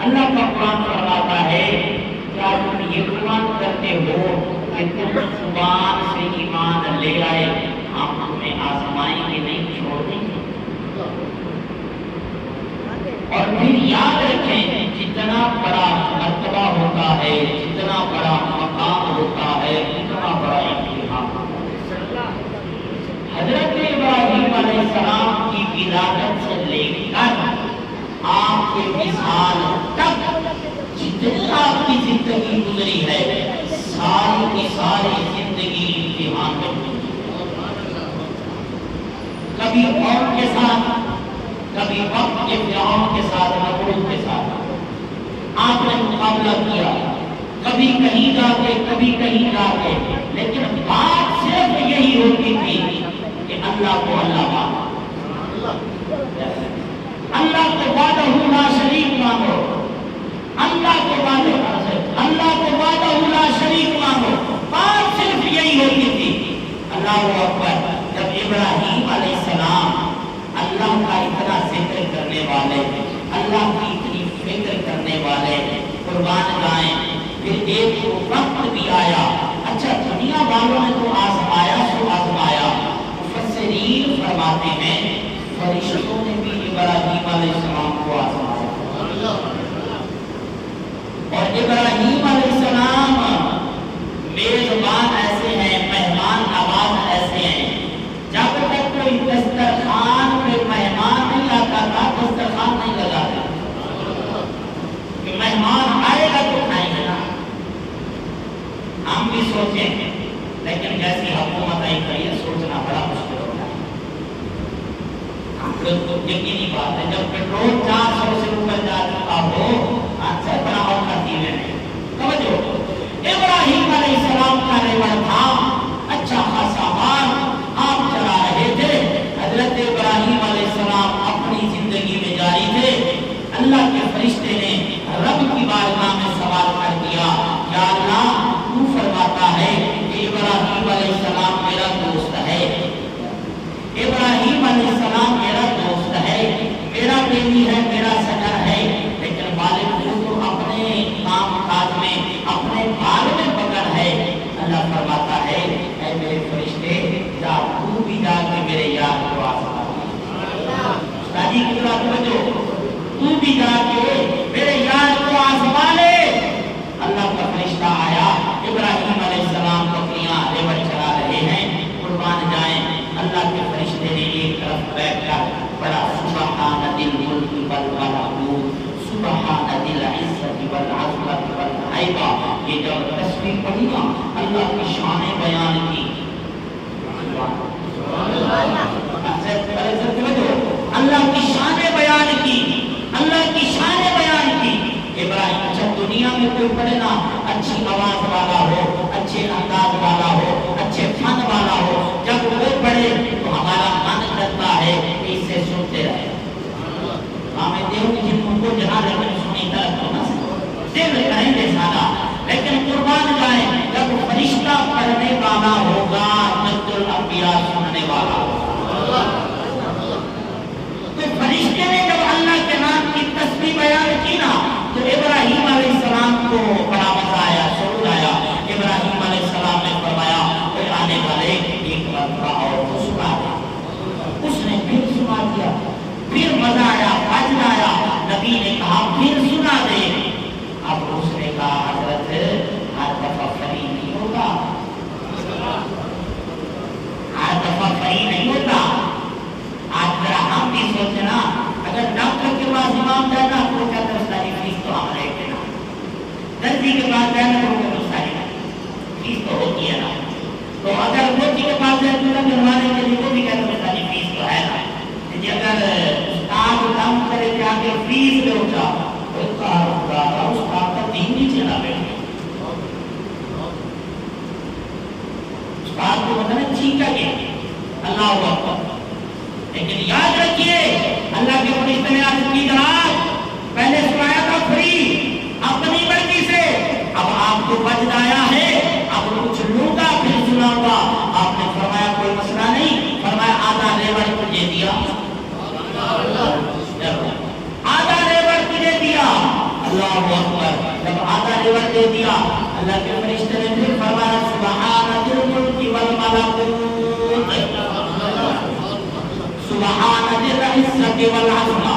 اللہ کا قرآن فرماتا ہے کیا تم یہ گمان کرتے ہو کہ تم زبان سے ایمان لے آئے ہم تمہیں آزمائیں گے نہیں چھوڑ دیں گے؟ اور پھر یاد رکھیں جتنا بڑا مرتبہ ہوتا ہے جتنا بڑا مقام ہوتا ہے اتنا بڑا امتحان. حضرت ابراہیم علیہ السلام کی ولادت سے لے کر آپ کے وصال تک جتنی آپ کی زندگی گزری ہے ساری کی ساری زندگی امتحان میں گزری. کبھی قوم کے ساتھ کبھی وقت کے فرعون کے ساتھ نمرود کے ساتھ آپ نے مقابلہ کیا, کبھی کہیں جا کے کبھی کہیں جا کے, لیکن بات صرف یہی ہوتی تھی کہ اللہ کو اللہ مانو, اللہ کو وحدہ لا شریک مانو, اللہ کو وحدہ لا شریک مانو. بات صرف یہی ہوتی تھی. اللہ اکبر. جب ابراہیم علیہ السلام اللہ کا اتنا ذکر کرنے والے, اللہ کی اتنی فکر کرنے والے قربان جائیں, پھر ایک وقت بھی آیا, اچھا دنیا والوں نے تو آزمایا سو آزمایا, مفسرین فرماتے ہیں فرشتوں نے بھی ابراہیم علیہ السلام کو آزمایا. اور ابراہیم علیہ السلام میزبان ایسے ہیں, مہمان نواز ایسے ہیں, جب تک کوئی دسترخوان پہ مہمان نہیں آتا تھا دسترخوان نہیں لگاتے کہ مہمان آئے گا تو کھائیں گے نا. ہم بھی سوچیں لیکن جیسی حکومت آئی کری ہے سوچنا بڑا مشکل ہوتا ہے. یقینی بات ہے جب پیٹرول 400 سے اوپر جا چکا ہو اچھا بڑا اور کھاتی ہے. توجہ, ابراہیم علیہ السلام کا ریوڑ تھا اچھا خاصا مال آپ چلا رہے تھے. حضرت ابراہیم علیہ السلام اپنی زندگی میں جاری تھے. اللہ کے فرشتے نے رب کی بارگاہ میں سوال کر دیا, یا اللہ تو فرماتا ہے کہ ابراہیم علیہ السلام میرا دوست ہے, ابراہیم علیہ السلام میرا دوست ہے, میرا بیٹی ہے, میرا سجن ہے, لیکن مالک تو اپنے کام کاج میں اپنے بال میں پکڑ ہے. اللہ فرماتا ہے اے میرے فرشتے جا تو بھی جا کے میرے یار کو آزما دے. کی بات سمجھو, تو بھی جا کے میرے یار کو آزما لے. اللہ کا فرشتہ آیا, ابراہیم علیہ السلام بکریاں ریوڑ چلا رہے ہیں. قربان جائیں اللہ کے فرشتے نے ایک طرف بیٹھ کر بڑا سبحان ذی الملک والملکوت سبحان ذی العزت والعظمت والہیبہ, یہ جب تسبیح پڑھی نا اللہ کی شان بیان کی. اللہ کی شان بیان کی, اللہ کی شان بیان کی. ابراہیم جب دنیا میں کوئی پڑھے نا اچھی آواز والا ہو, اچھے انداز والا ہو, اچھے فن والا ہو, جب وہ پڑھے تو ہمارا من کرتا ہے کہ اس سے سنتے رہے. ہمیں دیو کی جن کو جہاں رکھنے سنی طرف تو نہ دل کریں گے سارا, لیکن قربان جائیں جب فرشتہ پڑھنے والا ہوگا جد الانبیاء سننے والا ہوگا. تو فرشتے نے جب اللہ کے نام کی تسبیح بیان کی نا تو ابراہیم علیہ السلام کو بڑا مزہ آیا, سرور آیا. ابراہیم علیہ السلام نے فرمایا کوئی آنے والے ایک مرتبہ اور تو سنا دیا. اس نے پھر سنا دیا, پھر مزہ آیا, فضل آیا. نبی نے کہا پھر سنا دے. اب اس نے کہا حضرت ہر دفعہ فری نہیں ہوتا, ہر دفعہ فری نہیں ہوتا. آج ذرا ہم بھی سوچنا اگر ڈاکٹر کے پاس امام جانا تو کہتے ہیں ساری فیس تو ہم رہے گا, درزی کے پاس جانا تو کہتے ہیں ساری فیس تو ہوتی ہے نا. تو اگر موچی کے پاس جائے تو بنوانے کے لیے وہ بھی کہتے ہیں ساری فیس تو ہے نا. اگر استاد کام کرے کہ آگے فیس لے اٹھا استاد کا دین نہیں چلا بیٹھے, استاد کو مطلب چھینکا گیا اللہ اکبر. لیکن یاد رکھیے اللہ کے فرشتے نے عرض کی جناب پہلے سنایا تھا فری اپنی مرضی سے, اب آپ کو وجد آیا ہے, اب کچھ لوں گا پھر سناؤں گا. آپ نے فرمایا کوئی مسئلہ نہیں, فرمایا آدھا ریوڑ تجھے دیا, آدھا ریوڑ تجھے دیا. اللہ اکبر. جب آدھا لیور دے دیا اللہ کے فرشتے نے پھر فرمایا سبحان ذی الملک والملکوت سبحان ذی العزت والعظمہ.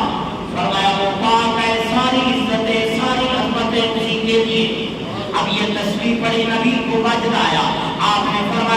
فرمایا وہ پاک ہے، ساری عزتیں ساری عظمتیں اسی کے لیے. اب یہ تصویر پڑھی نبی کو وجد آیا. آپ نے فرمایا